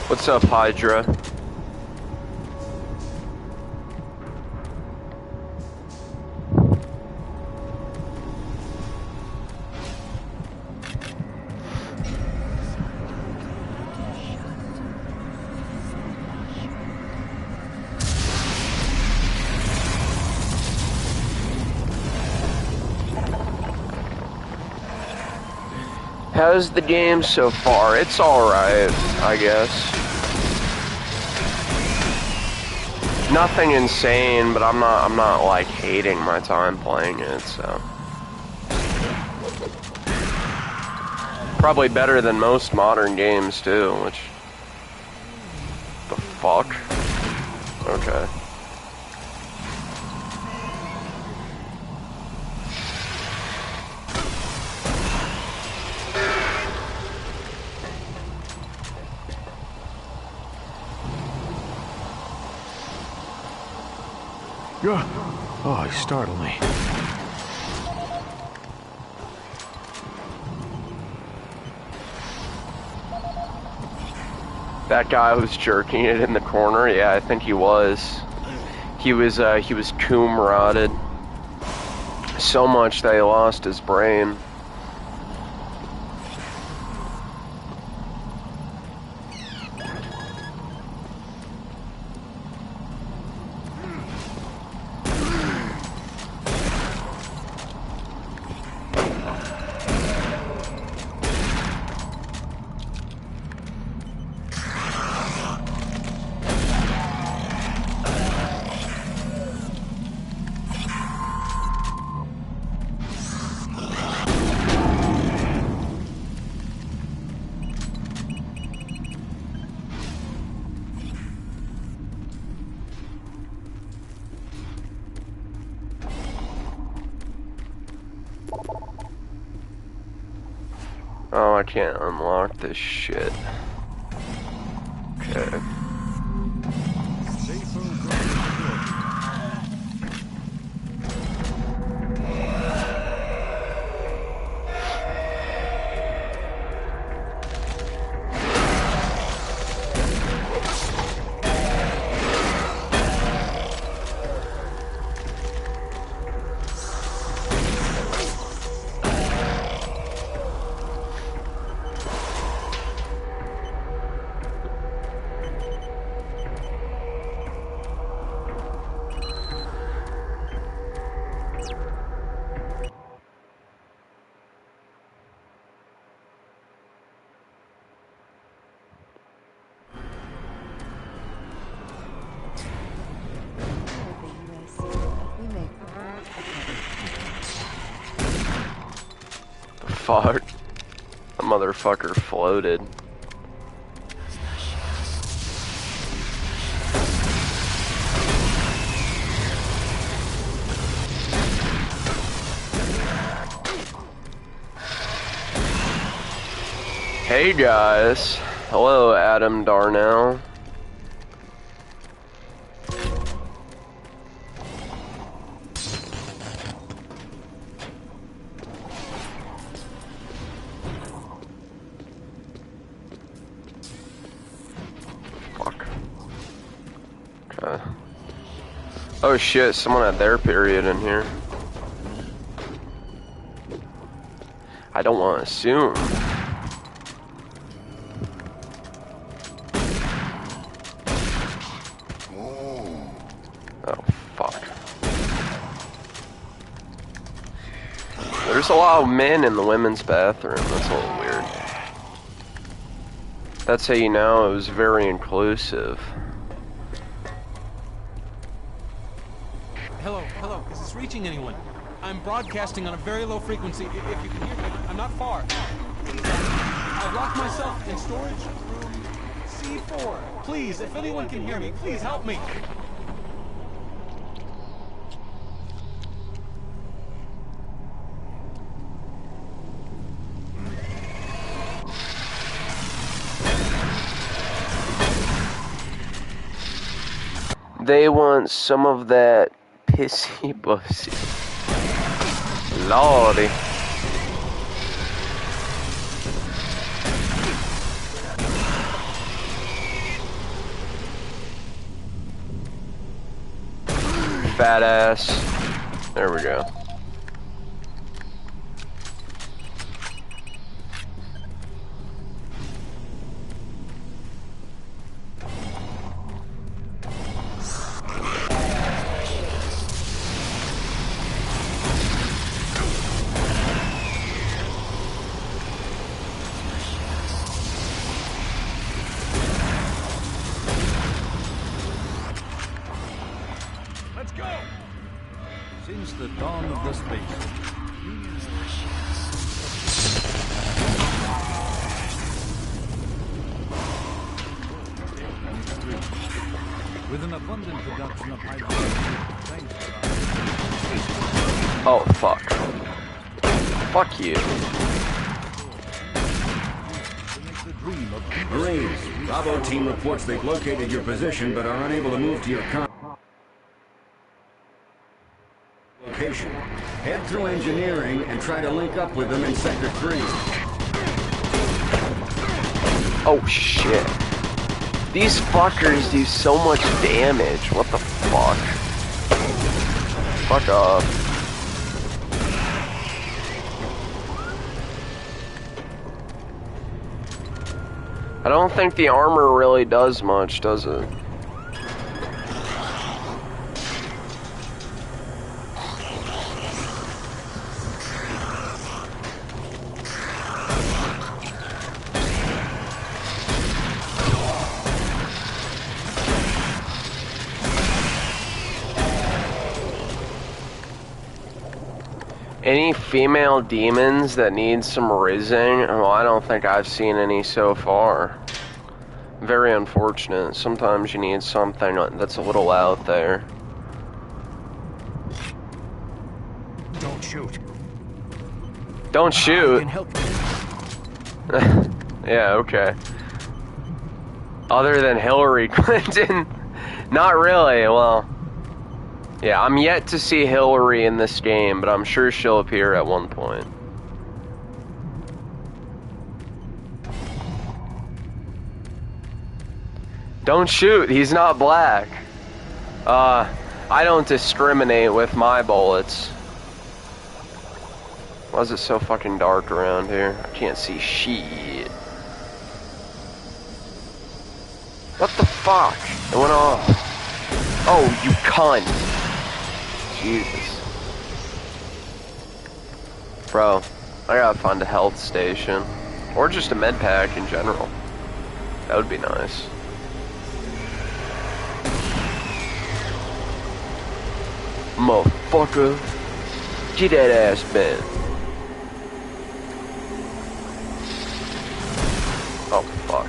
What's up, Hydra? How's the game so far? It's alright, I guess. Nothing insane, but I'm not like hating my time playing it, so. Probably better than most modern games too, which the fuck? Okay. Oh, he startled me. That guy was jerking it in the corner. Yeah, I think he was. He was coom rotted so much that he lost his brain. Oh, I can't unlock this shit. Okay. Fuck. The motherfucker floated. Hey guys. Hello, Adam Darnell. Oh shit, someone had their period in here. I don't want to assume. Oh, fuck. There's a lot Oh, men in the women's bathroom. That's a little weird. That's how you know it was very inclusive. Hello, is this reaching anyone? I'm broadcasting on a very low frequency. If you can hear me, I'm not far. I've locked myself in storage room C4. Please, if anyone can hear me, please help me. They want some of that pissy pussy. Lordy. Fat ass. There we go. Let's go! Since the dawn of the space. With an abundant production of hydrogen. Oh, fuck. Fuck you. Marines, Bravo team reports they've located your position but are unable to move to your location. Head through engineering and try to link up with them in Sector 3. Oh, shit. These fuckers do so much damage. What the fuck? Fuck off. I don't think the armor really does much, does it? Any female demons that need some rizzing? Well, I don't think I've seen any so far. Very unfortunate. Sometimes you need something that's a little out there. Don't shoot. Don't shoot. I can help you. Yeah, okay. Other than Hillary Clinton? Not really, well... Yeah, I'm yet to see Hillary in this game, but I'm sure she'll appear at one point. Don't shoot, he's not black. I don't discriminate with my bullets. Why is it so fucking dark around here? I can't see shit. What the fuck? It went off. Oh, you cunt. Jesus. Bro, I gotta find a health station. Or just a med pack in general. That would be nice. Motherfucker. Get that ass bent. Oh, fuck.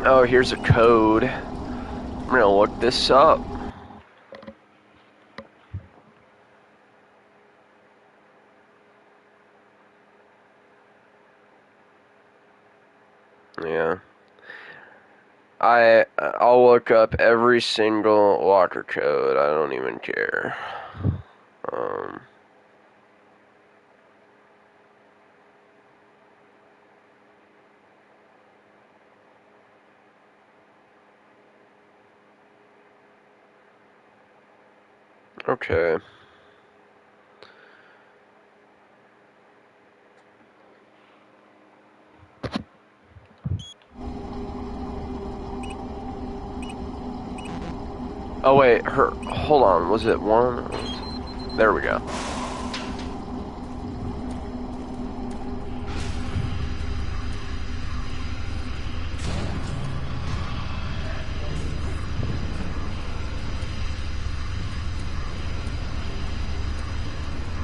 Oh, here's a code. I'm gonna look this up. Yeah. I'll look up every single locker code. I don't even care. Okay. Oh wait, hold on, was it one? There we go.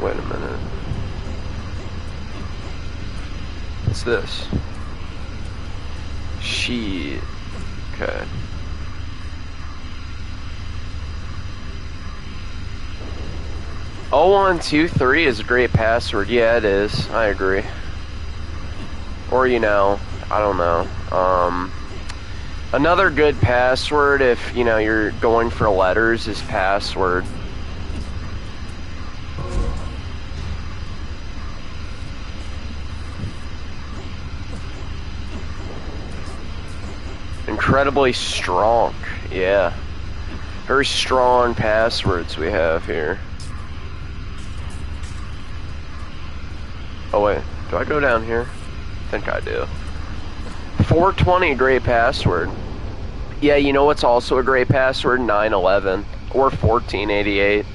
Wait a minute. What's this? Sheeeei. Okay. Oh, 123 is a great password. Yeah, it is. I agree. Or, you know, I don't know. Another good password if, you know, you're going for letters is password. Incredibly strong. Yeah. Very strong passwords we have here. Oh wait, do I go down here? I think I do. 420, great password. Yeah, you know what's also a great password? 911 or 1488.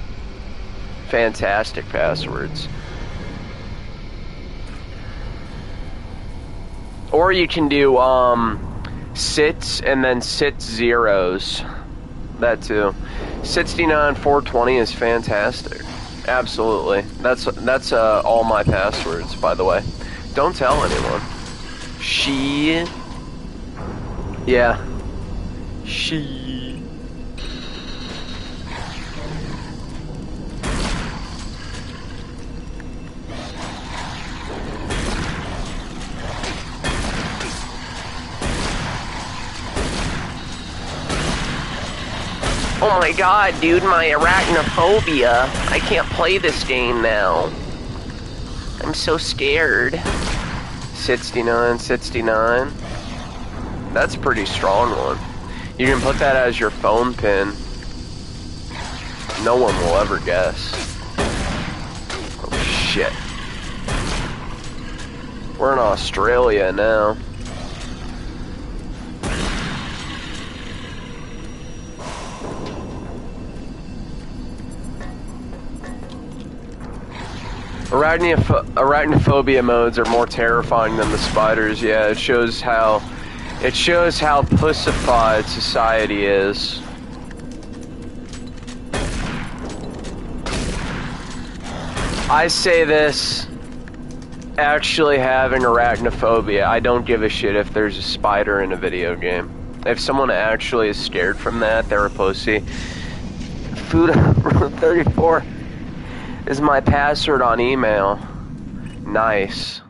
Fantastic passwords. Or you can do sits and then sit zeros. That too. 69 420 is fantastic. Absolutely. That's all my passwords, by the way. Don't tell anyone. Sheeeei. Yeah. Sheeeei. Oh my god, dude, my arachnophobia. I can't play this game now. I'm so scared. 69, 69. That's a pretty strong one. You can put that as your phone pin. No one will ever guess. Oh shit. We're in Australia now. Arachnophobia modes are more terrifying than the spiders. Yeah, it shows how pussified society is. I say this actually having arachnophobia. I don't give a shit if there's a spider in a video game. If someone actually is scared from that, they're a pussy. Food 34 is my password on email. Nice.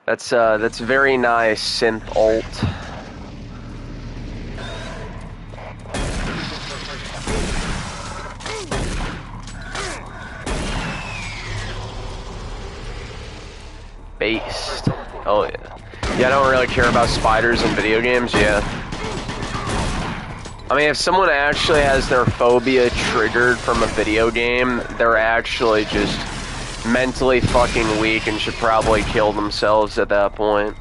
That's very nice, synth alt. Based. Oh yeah. Yeah, I don't really care about spiders in video games, yeah. I mean, if someone actually has their phobia triggered from a video game, they're actually just mentally fucking weak and should probably kill themselves at that point.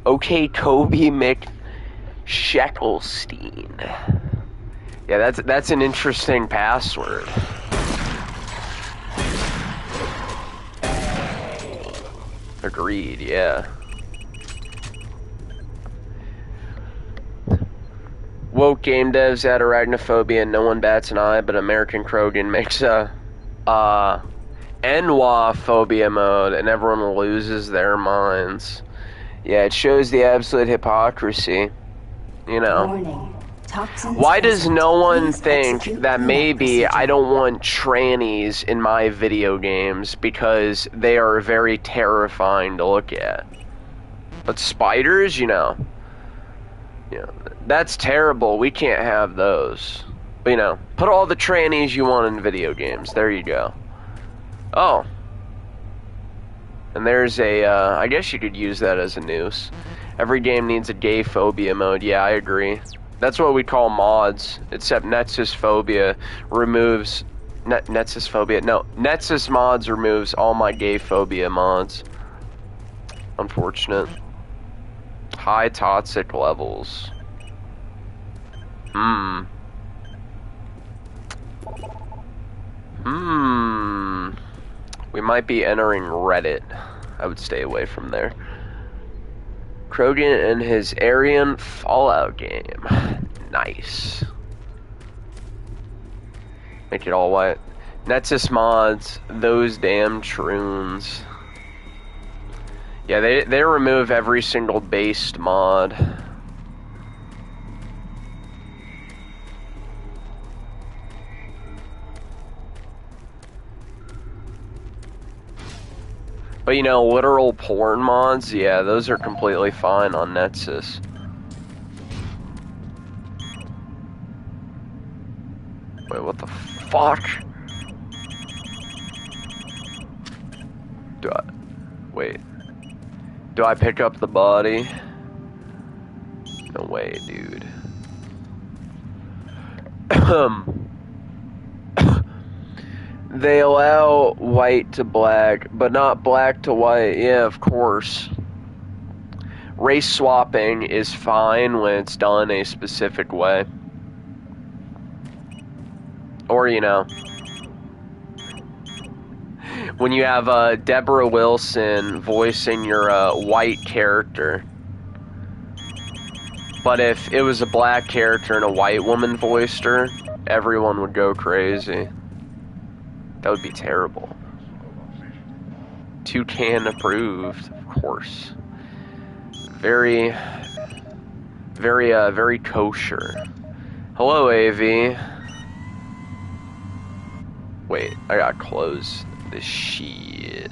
Okay, Kobe McSheckelstein. Yeah, that's an interesting password. Agreed, yeah. Woke game devs add arachnophobia and no one bats an eye, but American Krogan makes a Enwa phobia mode and everyone loses their minds. Yeah, it shows the absolute hypocrisy. You know. Warning. Why does no one think that maybe I don't want trannies in my video games because they are very terrifying to look at? But spiders, you know, that's terrible. We can't have those. But, you know, put all the trannies you want in video games. There you go. Oh. And there's a, I guess you could use that as a noose. Every game needs a gay phobia mode. Yeah, I agree. That's what we call mods, except Nexus Phobia removes... Nexus Phobia? No, Nexus Mods removes all my gay phobia mods. Unfortunate. High toxic levels. We might be entering Reddit. I would stay away from there. Krogan and his Aryan Fallout game. Nice. Make it all white. Nexus mods, those damn troons. Yeah, they remove every single based mod. But you know, literal porn mods, yeah, those are completely fine on Nexus. Wait, what the fuck? Wait. Do I pick up the body? No way, dude. They allow white to black, but not black to white. Yeah, of course. Race swapping is fine when it's done a specific way. Or, you know, when you have Deborah Wilson voicing your white character. But if it was a black character and a white woman voiced her, everyone would go crazy. That would be terrible. Toucan approved, of course. Very kosher. Hello, AV. Wait, I gotta close this shit.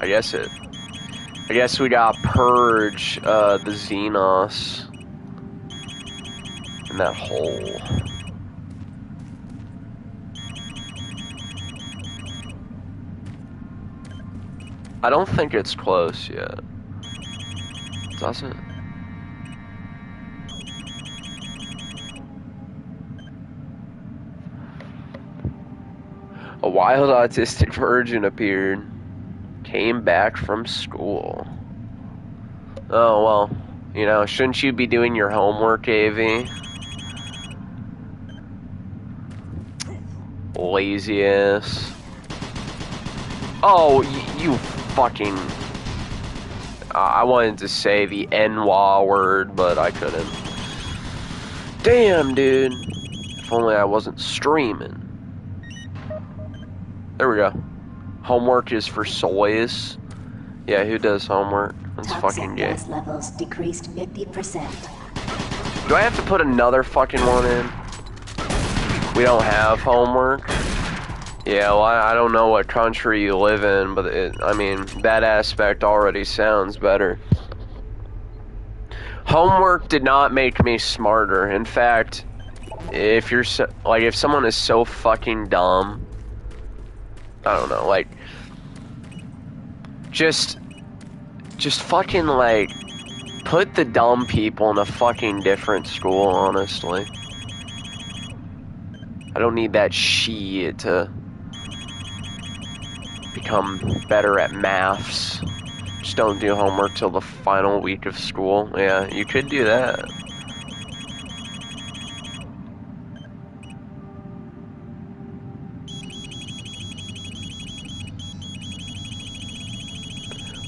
I guess we gotta purge the Xenos in that hole. I don't think it's close yet. Does it? A wild autistic virgin appeared. Came back from school. Oh, well, you know, shouldn't you be doing your homework, AV? Lazy ass. Oh, you fucking... I wanted to say the N-wa word, but I couldn't. Damn, dude. If only I wasn't streaming. There we go. Homework is for soys. Yeah, who does homework? That's fucking gay. Gas levels decreased 50%. Do I have to put another fucking one in? We don't have homework? Yeah, well, I don't know what country you live in, but I mean, that aspect already sounds better. Homework did not make me smarter. In fact, if you're if someone is so fucking dumb, I don't know, like, just fucking, like, put the dumb people in a fucking different school, honestly. I don't need that shit to become better at maths. Just don't do homework till the final week of school. Yeah, you could do that.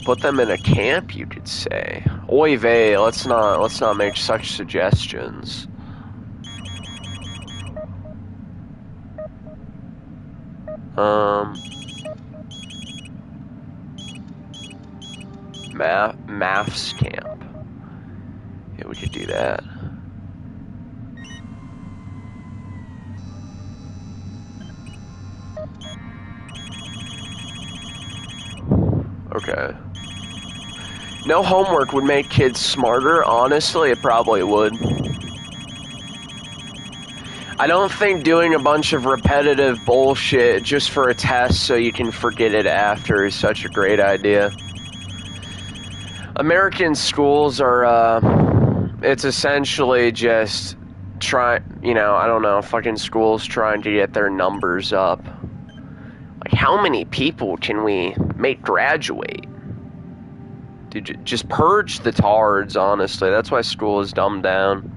Put them in a camp, you could say. Oy vey, let's not make such suggestions. Maths camp. Yeah, we could do that. Okay. No homework would make kids smarter. Honestly, it probably would. I don't think doing a bunch of repetitive bullshit just for a test so you can forget it after is such a great idea. American schools are, it's essentially just I don't know, fucking schools trying to get their numbers up. how many people can we make graduate? Dude, just purge the tards, honestly. That's why school is dumbed down.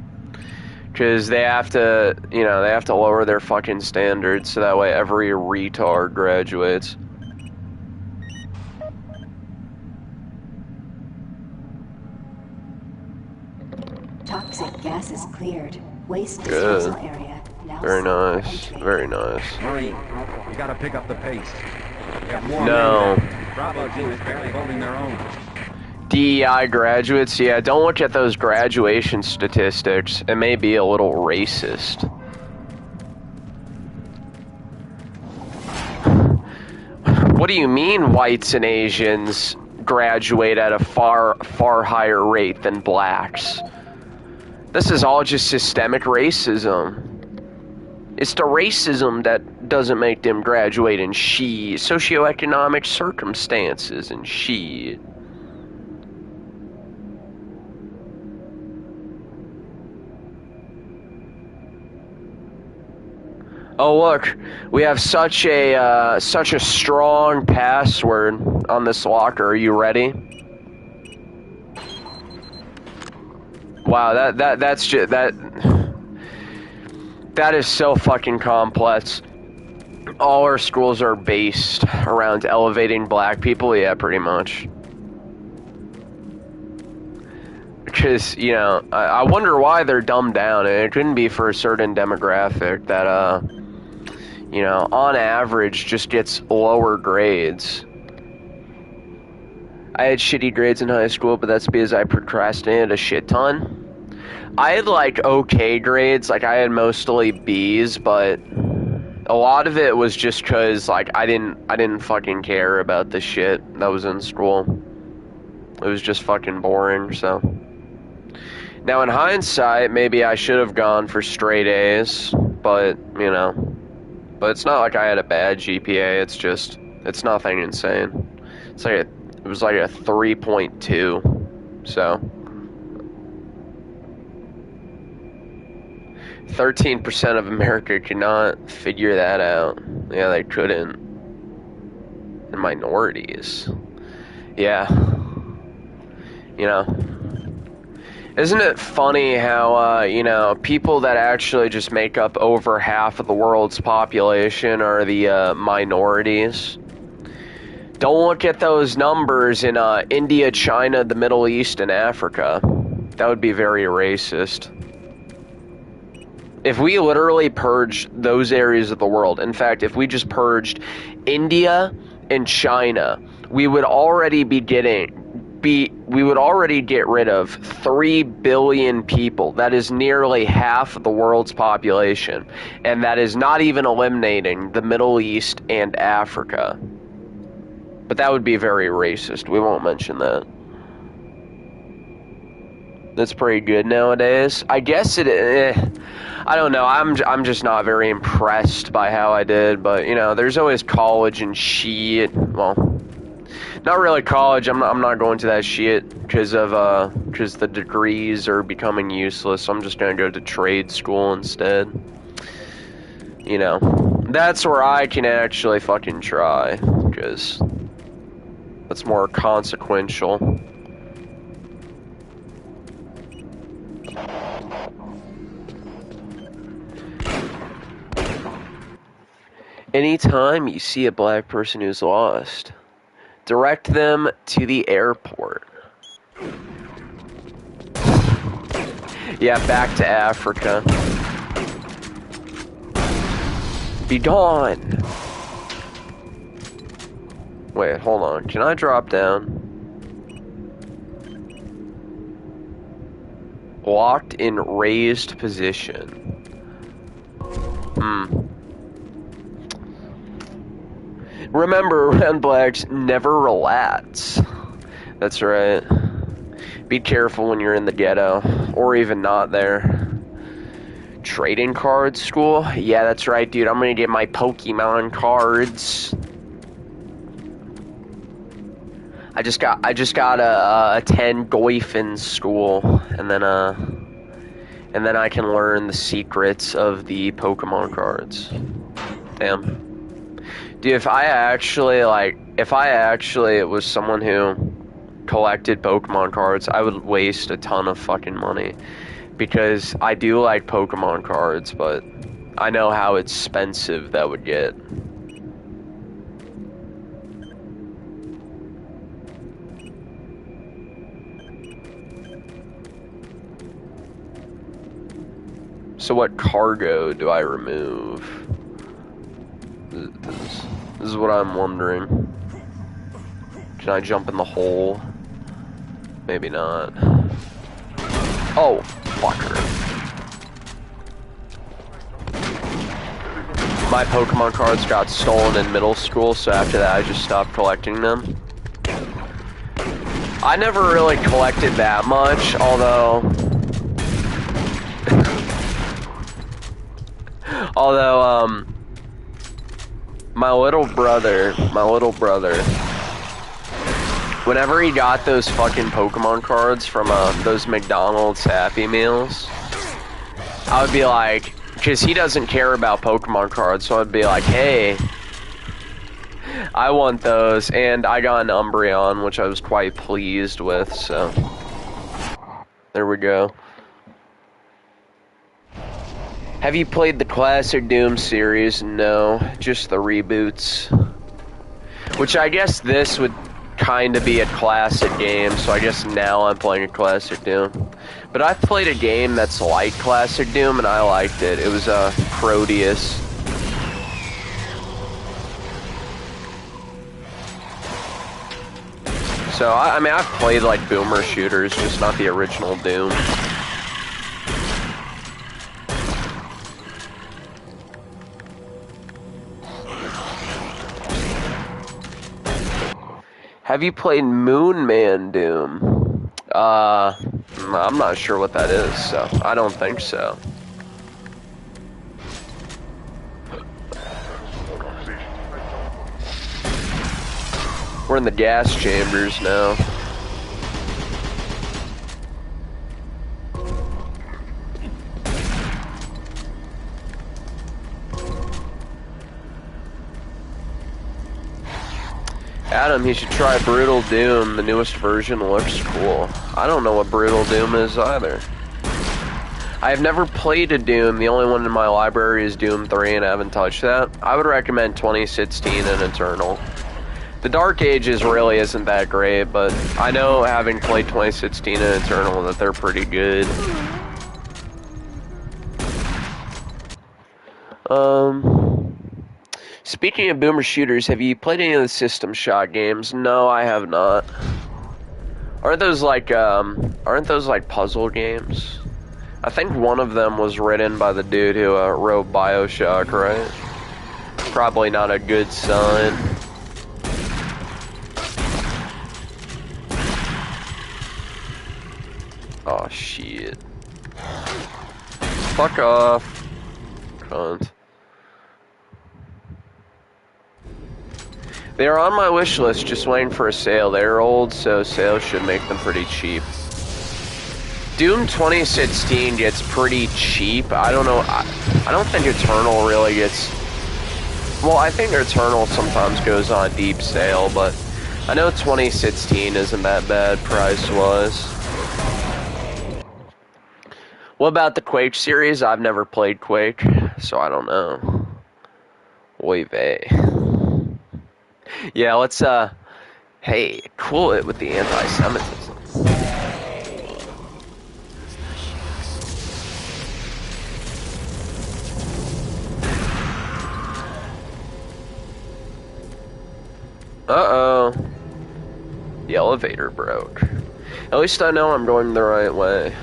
Because they have to, you know, they have to lower their fucking standards so that way every retard graduates. Toxic gas is cleared. Waste Good. disposal area now Very safe for nice. entry. Very nice. Marine, you gotta pick up the pace. We have more No. men there. Bravo team is barely holding their own. DEI graduates, yeah, don't look at those graduation statistics. It may be a little racist. What do you mean whites and Asians graduate at a far higher rate than blacks? This is all just systemic racism. It's the racism that doesn't make them graduate in socioeconomic circumstances and shit. Oh look, we have such a strong password on this locker. Are you ready? Wow, that's just that is so fucking complex. All our schools are based around elevating black people, yeah, pretty much. Because, you know, I wonder why they're dumbed down. It couldn't be for a certain demographic that, you know, on average just gets lower grades. I had shitty grades in high school, but that's because I procrastinated a shit ton. I had, like, okay grades. Like, I had mostly B's, but a lot of it was just because, like, I didn't fucking care about the shit that was in school. It was just fucking boring, so. Now, in hindsight, maybe I should have gone for straight A's, but, you know. But it's not like I had a bad GPA, it's nothing insane. It was like a 3.2, so. 13% of America could not figure that out. Yeah, they couldn't. And minorities. Yeah. You know. Isn't it funny how, you know, people that actually just make up over half of the world's population are the minorities? Don't look at those numbers in India, China, the Middle East, and Africa. That would be very racist. If we literally purged those areas of the world, in fact, if we just purged India and China, we would already get rid of 3 billion people. That is nearly half of the world's population. And that is not even eliminating the Middle East and Africa. But that would be very racist. We won't mention that. That's pretty good nowadays. I guess I don't know. I'm just not very impressed by how I did. But, you know, there's always college and shit. Well, not really college. I'm not going to that shit because the degrees are becoming useless. So I'm just gonna go to trade school instead. You know, that's where I can actually fucking try because that's more consequential. Anytime you see a black person who's lost, direct them to the airport. Yeah, back to Africa. Be gone! Wait, hold on. Can I drop down? Locked in raised position. Remember, around blacks, never relax. That's right. Be careful when you're in the ghetto, or even not there. Trading cards school? Yeah, that's right, dude. I'm gonna get my Pokemon cards. I just got a 10 Goifin school, and then I can learn the secrets of the Pokemon cards. Damn. Dude, if I actually was someone who collected Pokemon cards, I would waste a ton of fucking money. Because I do like Pokemon cards, but I know how expensive that would get. So what cargo do I remove? This is what I'm wondering. Can I jump in the hole? Maybe not. Oh, fucker. My Pokemon cards got stolen in middle school, so after that I just stopped collecting them. I never really collected that much, although... my little brother, whenever he got those fucking Pokemon cards from those McDonald's Happy Meals, I would be like, because he doesn't care about Pokemon cards, so I'd be like, hey, I want those, and I got an Umbreon, which I was quite pleased with, so there we go. Have you played the classic Doom series? No, just the reboots. Which I guess this would kind of be a classic game, so I guess now I'm playing a classic Doom. But I've played a game that's like classic Doom, and I liked it. It was Proteus. So, I mean, I've played like boomer shooters, just not the original Doom. Have you played Moon Man Doom? I'm not sure what that is, so I don't think so. We're in the gas chambers now. Adam, you should try Brutal Doom. The newest version looks cool. I don't know what Brutal Doom is either. I have never played a Doom. The only one in my library is Doom 3, and I haven't touched that. I would recommend 2016 and Eternal. The Dark Ages really isn't that great, but I know, having played 2016 and Eternal, that they're pretty good. Speaking of boomer shooters, have you played any of the System Shock games? No, I have not. Aren't those like puzzle games? I think one of them was written by the dude who wrote BioShock, right? Probably not a good sign. Oh shit. Fuck off. Cunt. They are on my wish list, just waiting for a sale. They're old, so sales should make them pretty cheap. Doom 2016 gets pretty cheap. I don't know. I don't think Eternal really gets... Well, I think Eternal sometimes goes on a deep sale, but I know 2016 isn't that bad price-wise. What about the Quake series? I've never played Quake, so I don't know. Oy vey. Yeah, let's, hey, cool it with the anti-Semitism. Uh-oh. The elevator broke. At least I know I'm going the right way.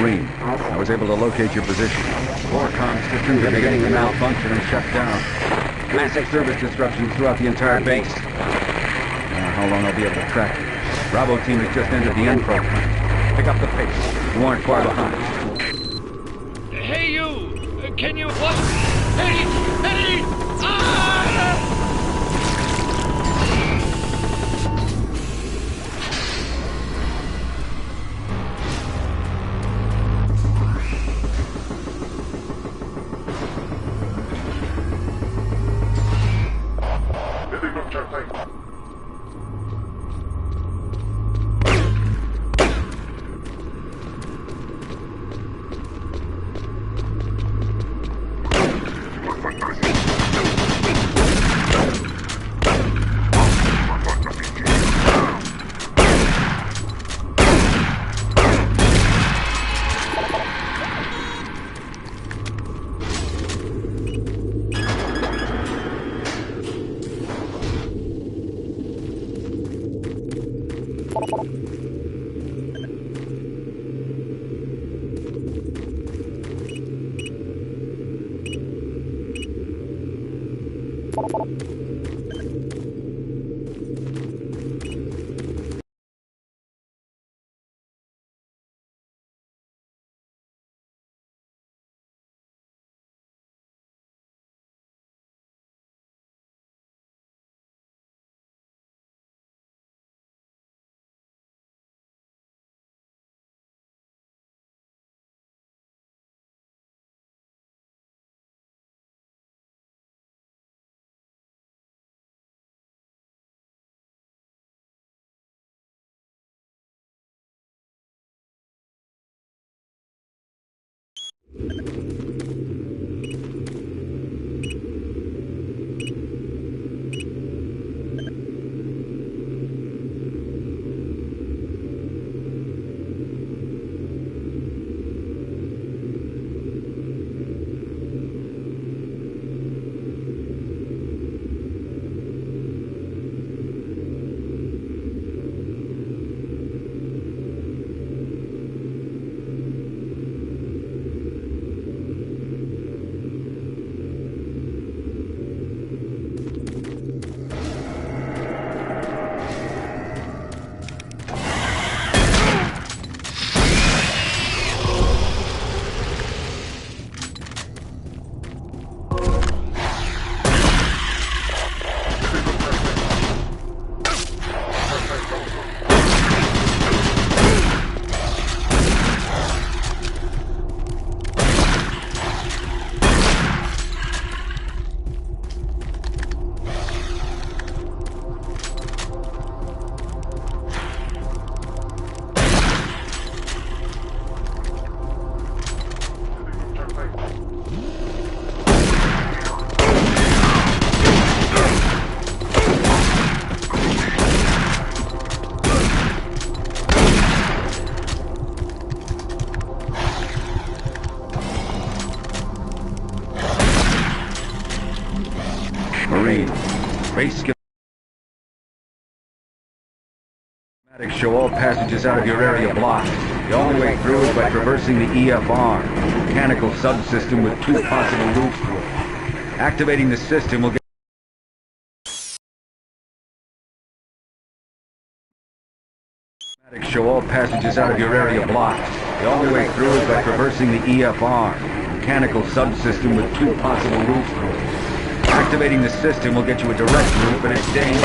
Marine. I was able to locate your position. Core comm systems are beginning to malfunction and shut down. Massive service disruptions throughout the entire base. I don't know how long I'll be able to track you. Bravo team has just entered the end program. Pick up the pace. You aren't far behind. Hey, you! Can you what? Hey! Hey! Ah! Marine. Base schematics show all passages out of your area blocked. The only way through is by traversing the EFR, mechanical subsystem with 2 possible routes through it. Activating the system will get schematics show all passages out of your area blocked. The only way through is by traversing the EFR, mechanical subsystem with 2 possible routes through it. Activating the system will get you a direct route, but it's dangerous.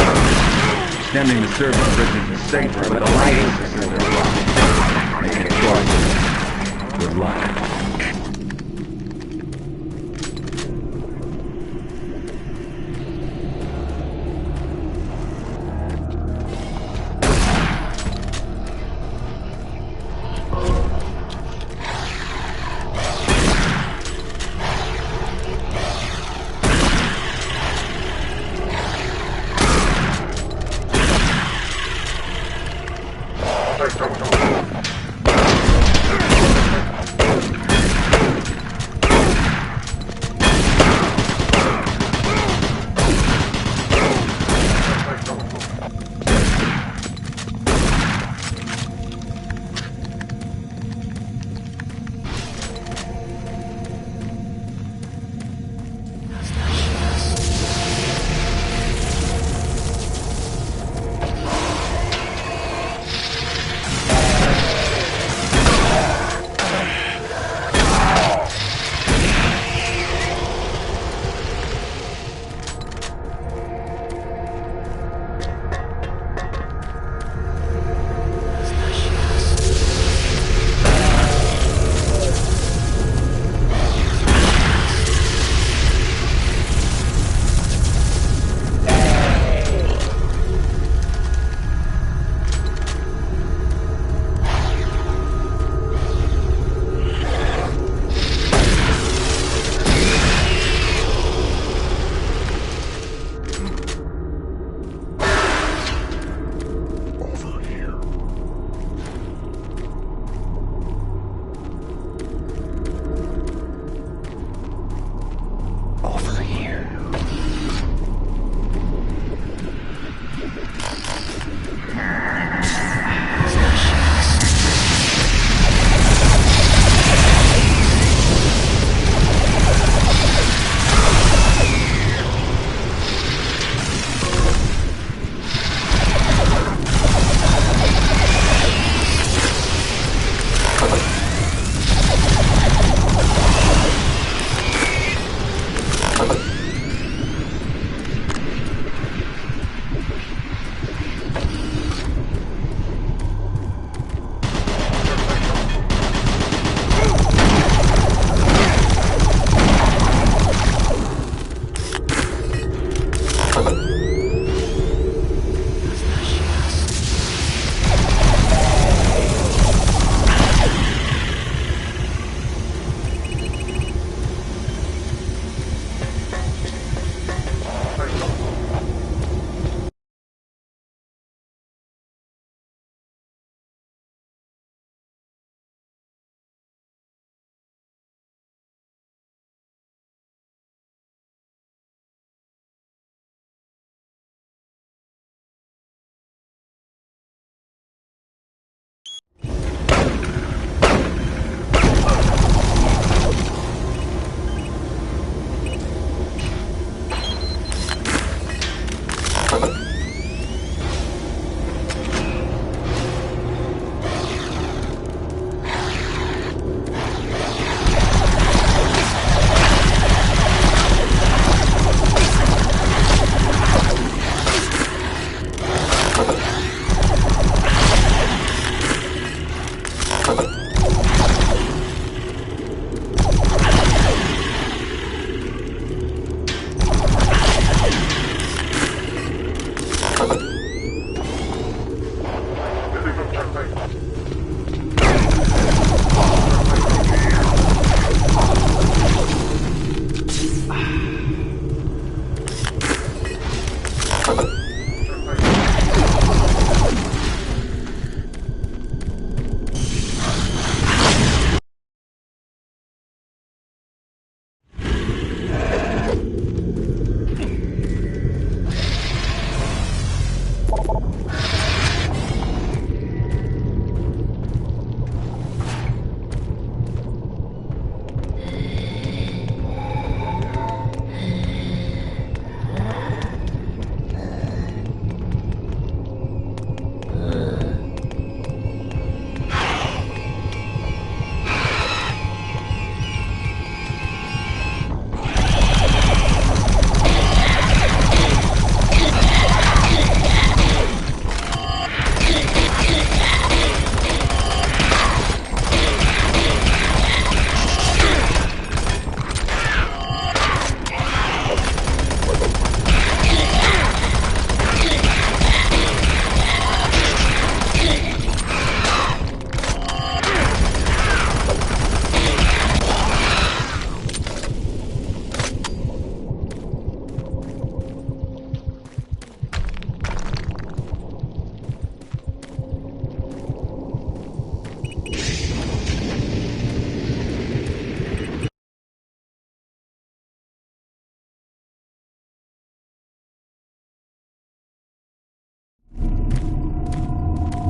Extending the service bridges is safer, but the lighting systems are blocked. Make a choice. Good luck.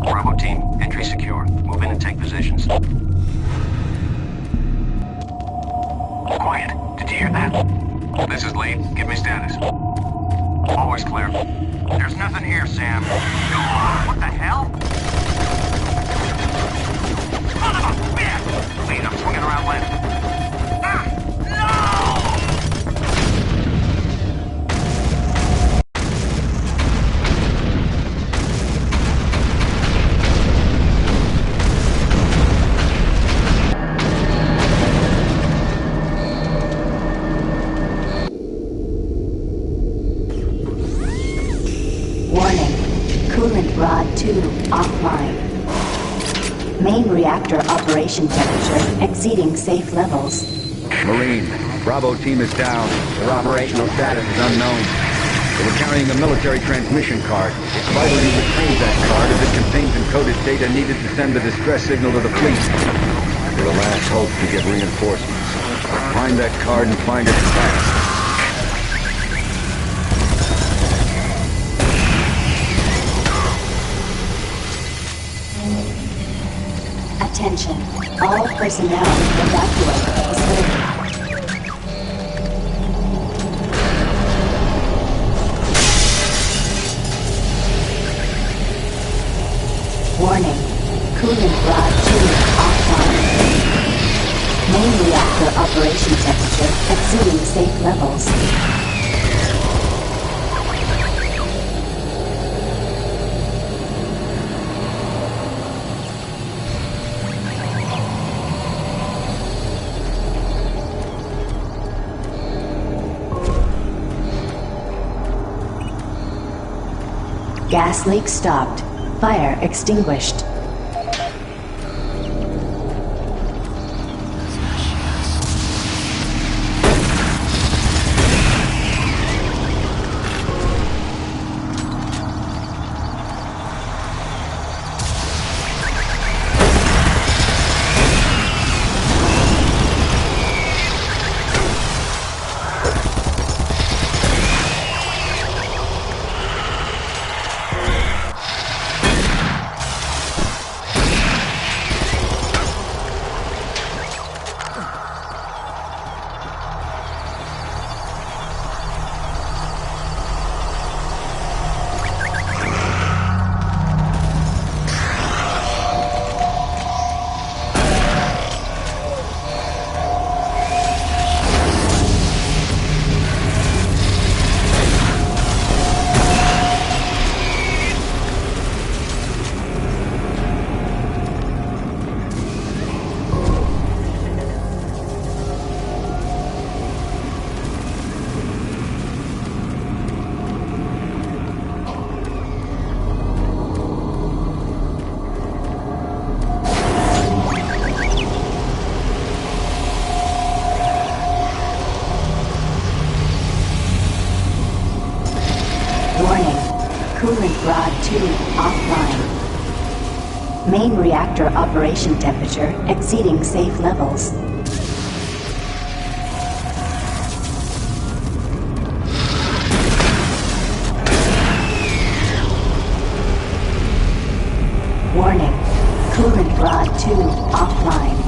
Bravo team, entry secure. Move in and take positions. Quiet. Did you hear that? This is lead. Give me status. Always clear. There's nothing here, Sam. What the hell? Son of a bitch! Lead, I'm swinging around left. Rod 2 offline. Main reactor operation temperature exceeding safe levels. Marine, Bravo team is down. Their operational status is unknown. They were carrying a military transmission card. It's vital you retrieve that card as it contains encoded data needed to send the distress signal to the fleet. They're the last hope to get reinforcements. Find that card and find it fast. Attention. All personnel evacuate the facility. Warning. Coolant rod 2 offline. Main reactor operation temperature exceeding safe levels. Gas leak stopped. Fire extinguished. Coolant rod 2 offline. Main reactor operation temperature exceeding safe levels. Warning. Coolant rod 2 offline.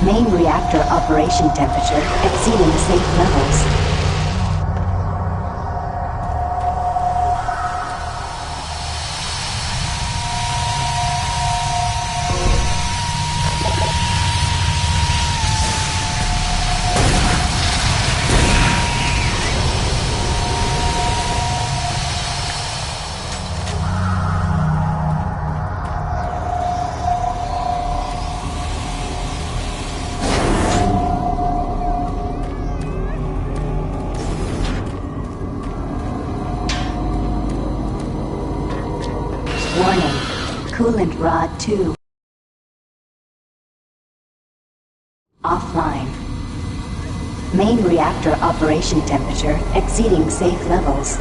Main reactor operation temperature exceeding safe levels. Warning. Coolant rod 2 offline. Main reactor operation temperature exceeding safe levels.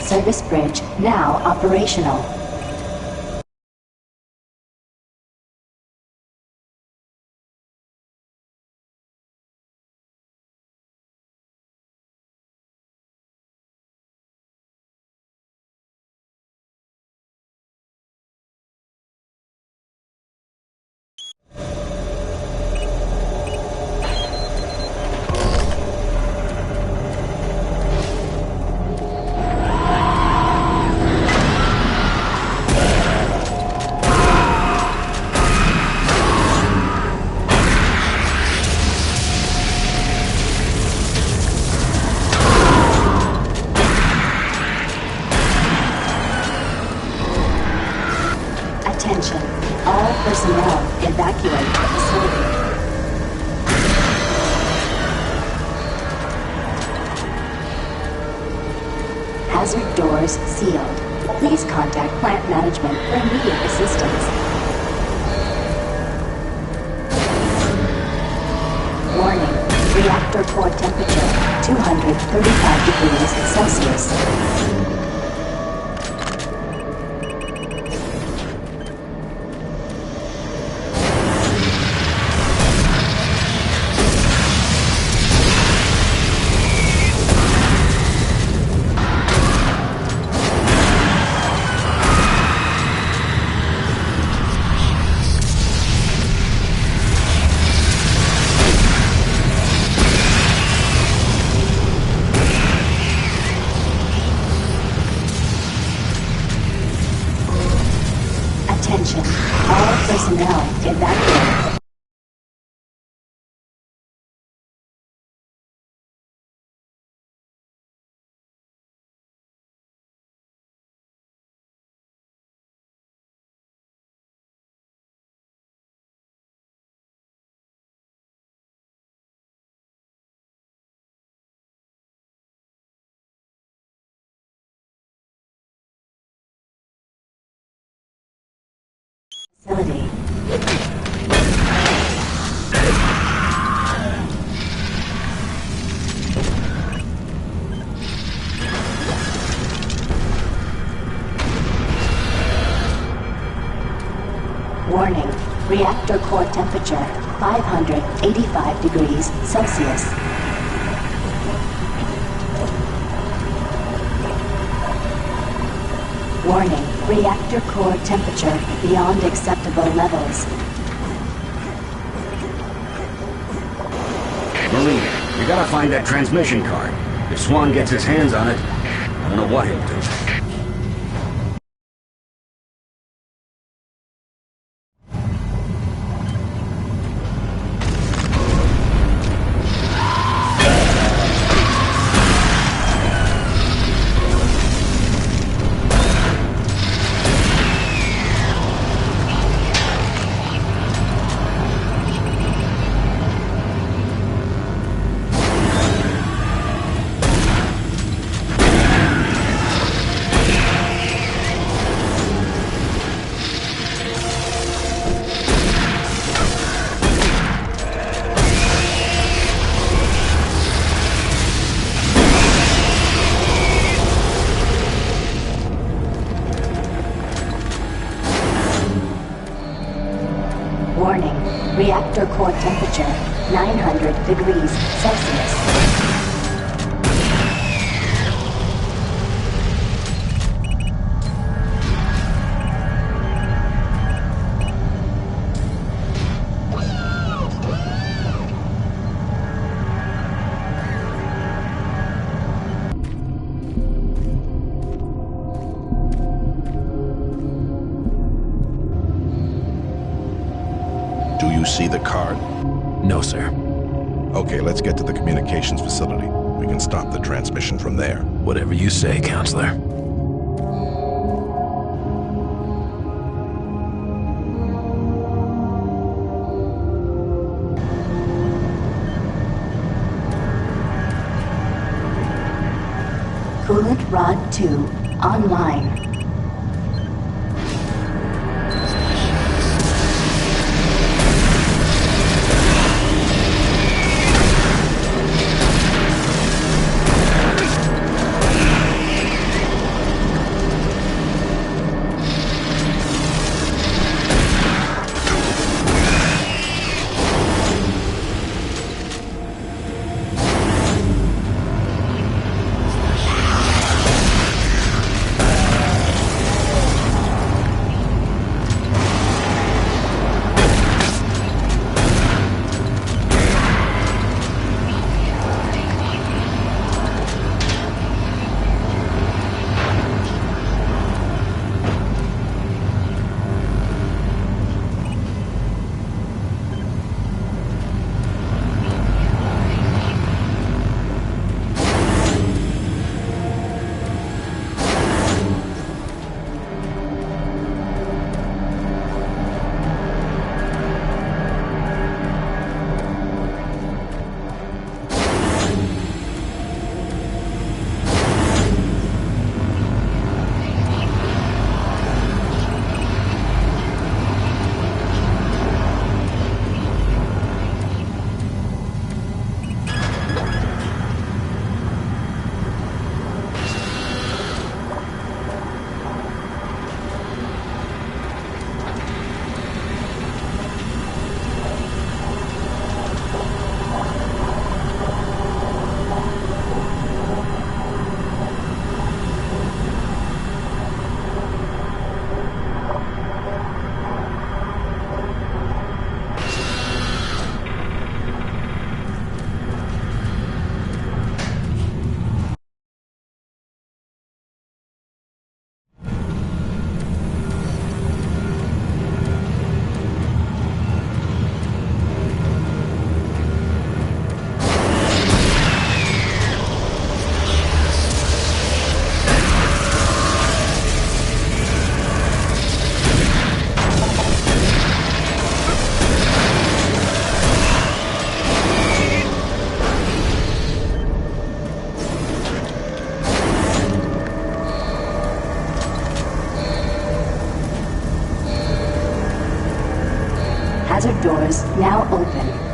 Service bridge now operational. Attention. All personnel evacuate the facility. Hazard doors sealed. Please contact plant management for immediate assistance. Warning. Reactor core temperature 235 degrees Celsius. Attention. All personnel evacuate. Facility. Warning. Reactor core temperature 585 degrees Celsius. Warning. Reactor core temperature beyond acceptable levels. Marine, you gotta find that transmission card. If Swan gets his hands on it, I don't know what he'll do. Warning. Reactor core temperature 900 degrees Celsius. Do you see the card? No, sir. Okay, let's get to the communications facility. We can stop the transmission from there. Whatever you say, Counselor. Coolant Rod 2 online. Hazard doors now open.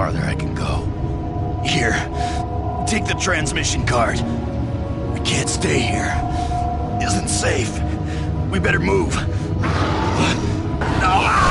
farther I can go. Here, take the transmission card. I can't stay here. Isn't safe. We better move. No!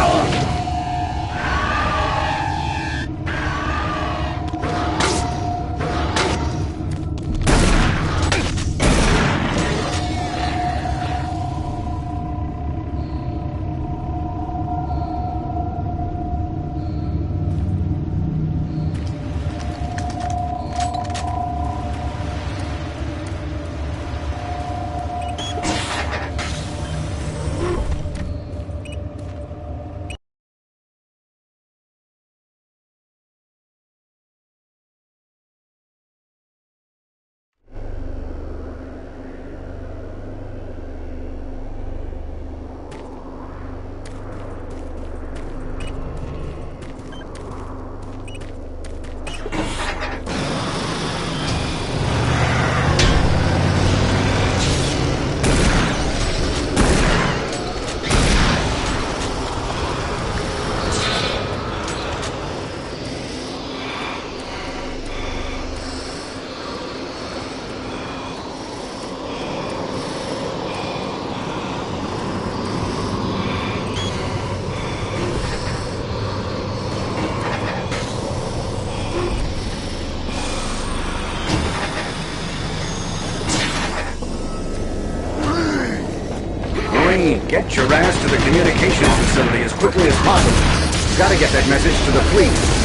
Get your ass to the communications facility as quickly as possible. You gotta get that message to the fleet.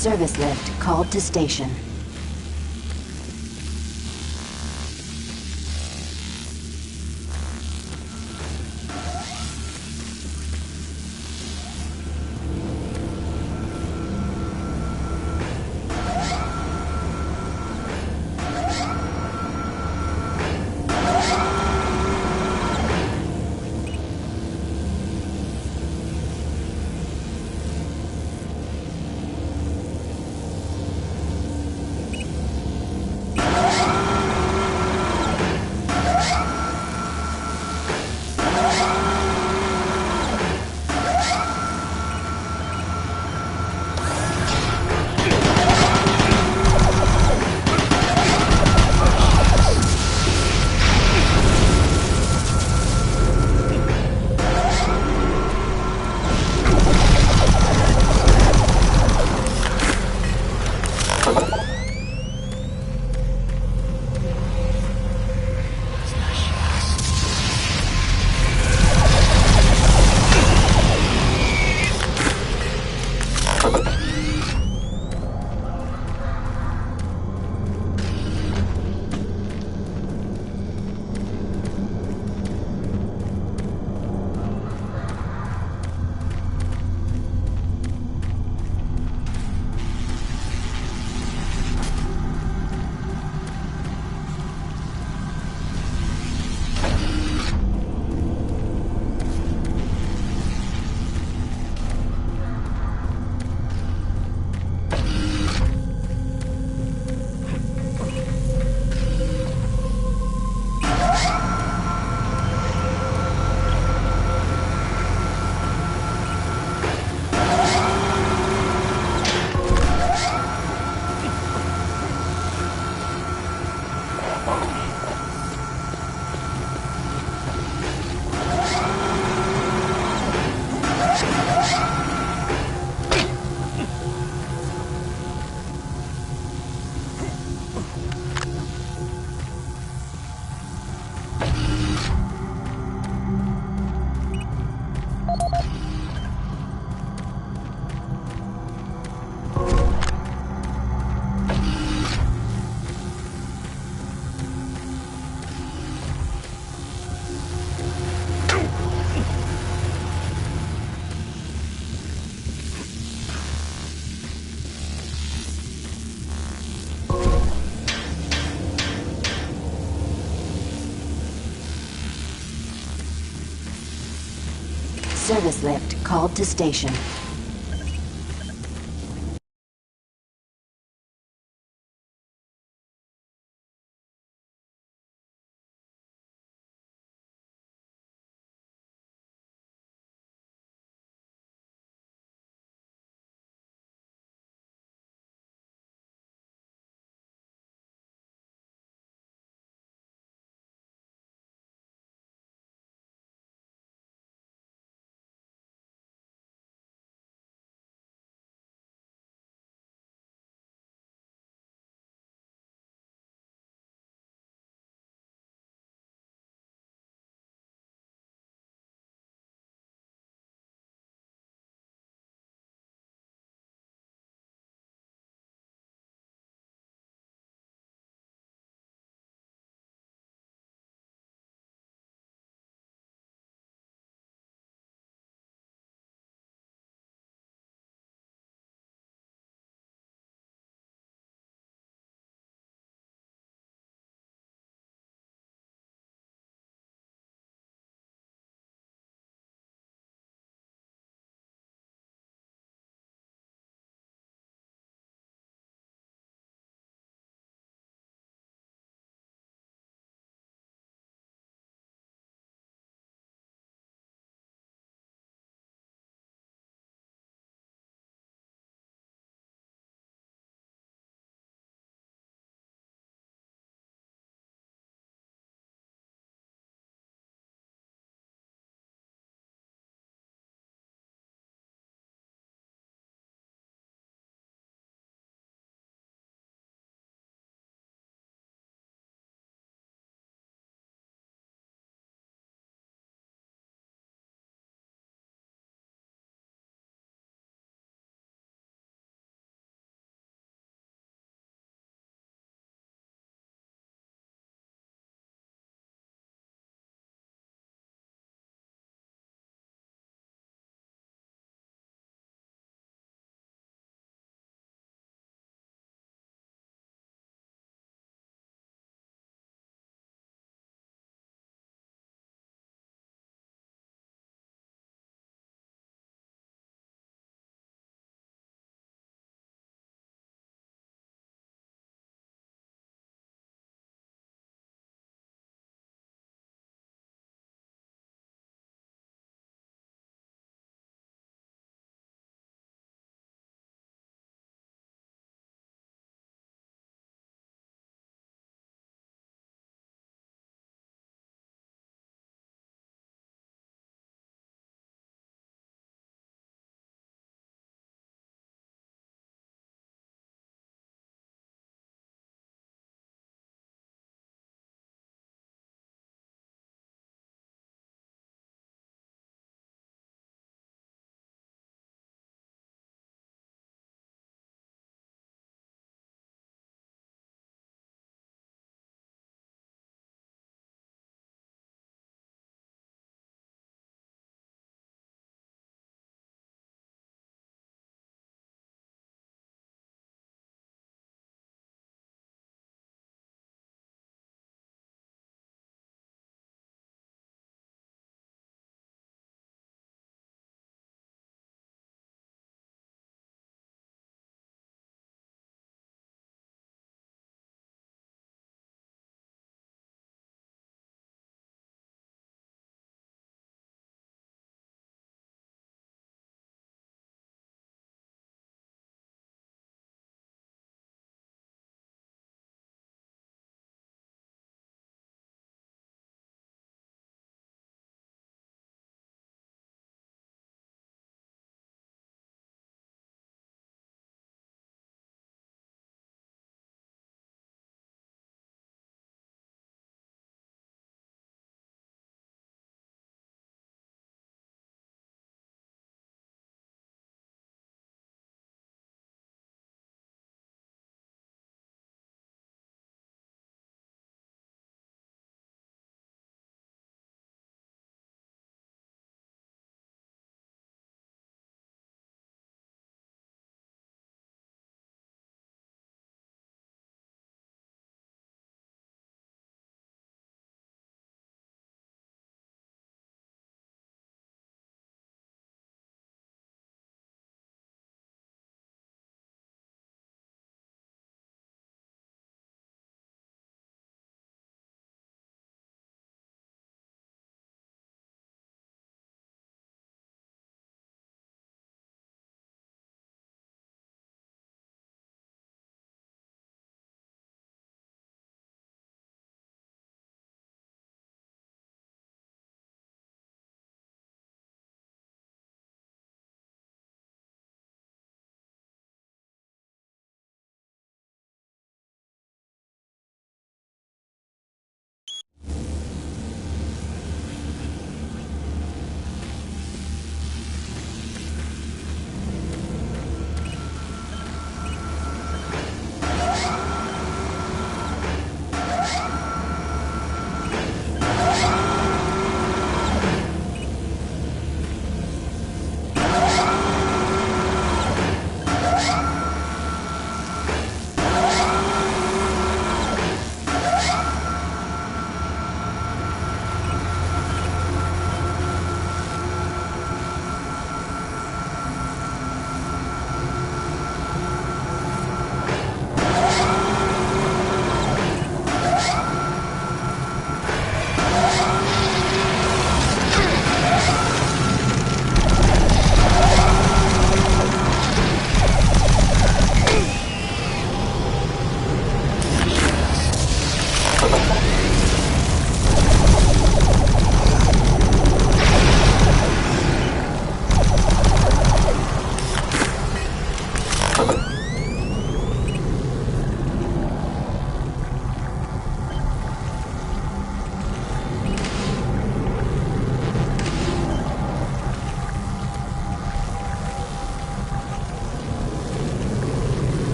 Service lift called to station. Service lift called to station.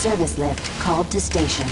Service lift called to station.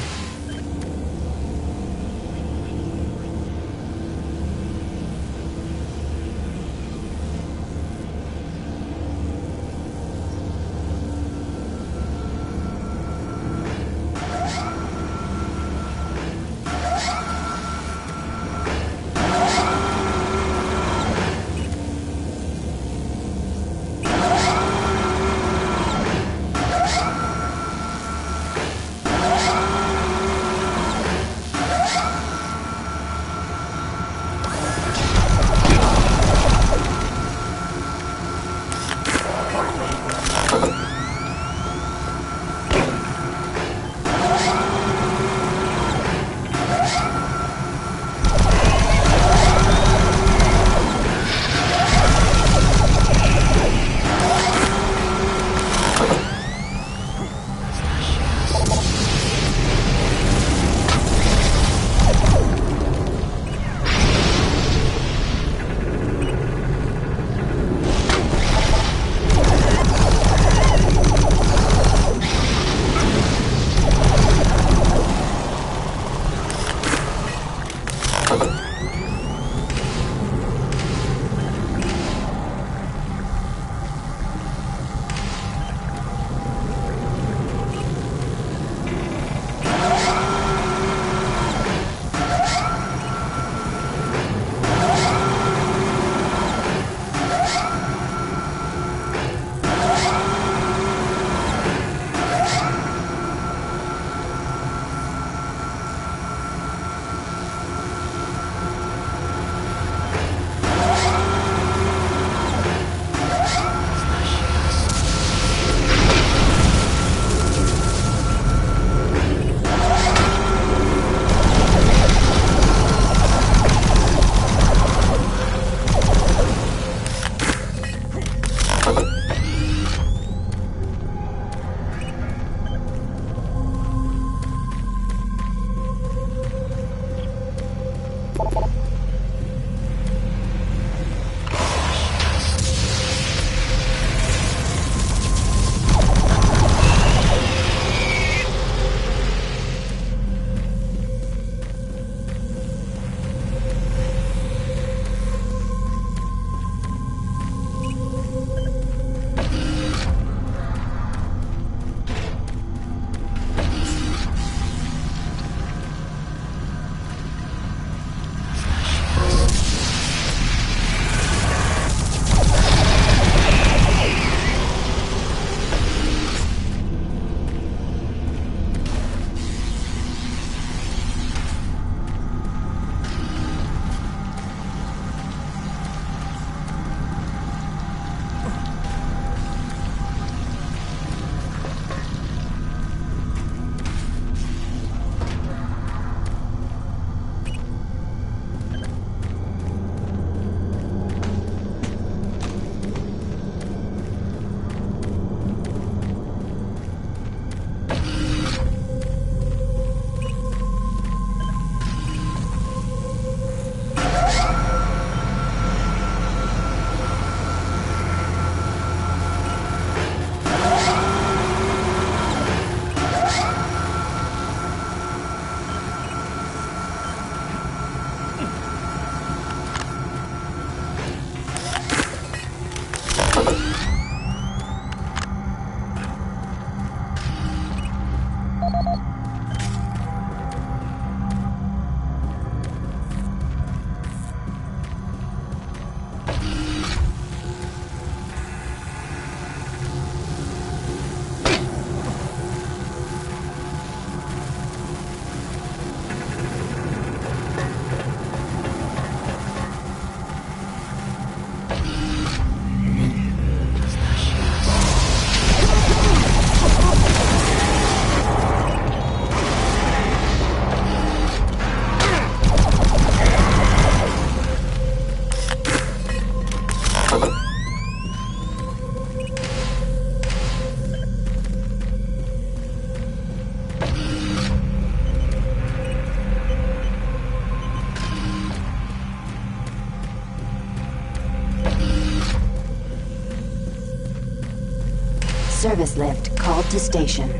Service lift called to station.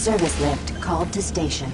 Service lift called to station.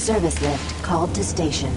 Service lift called to station.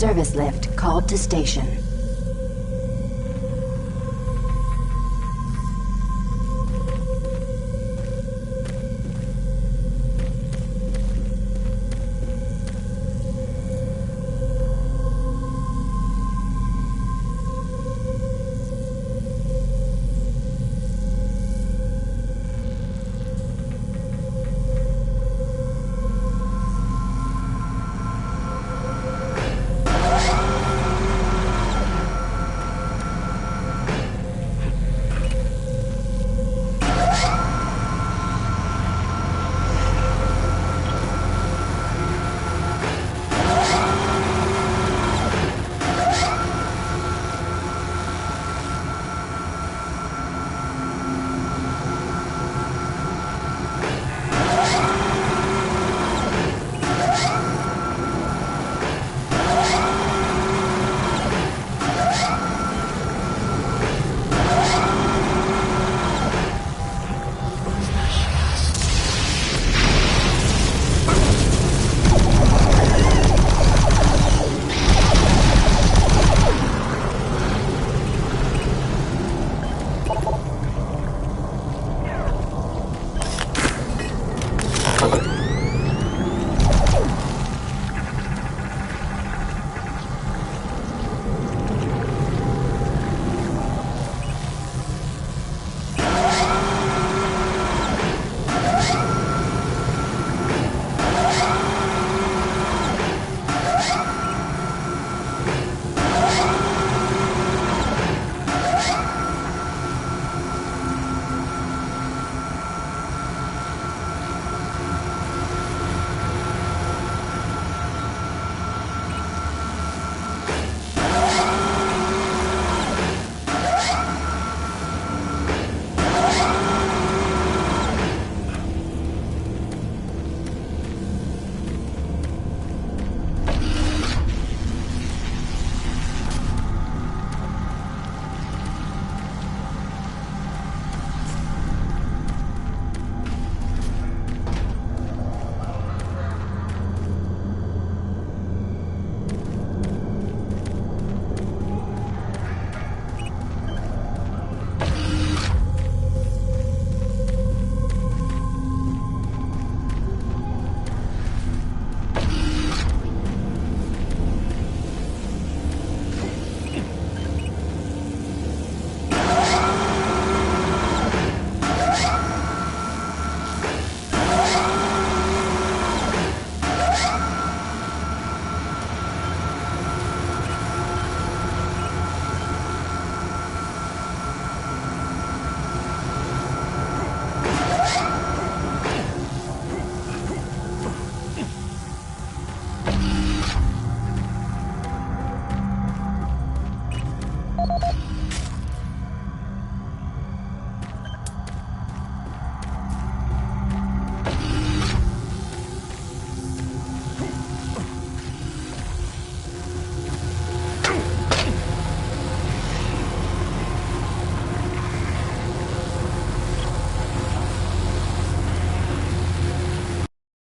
service lift called to station.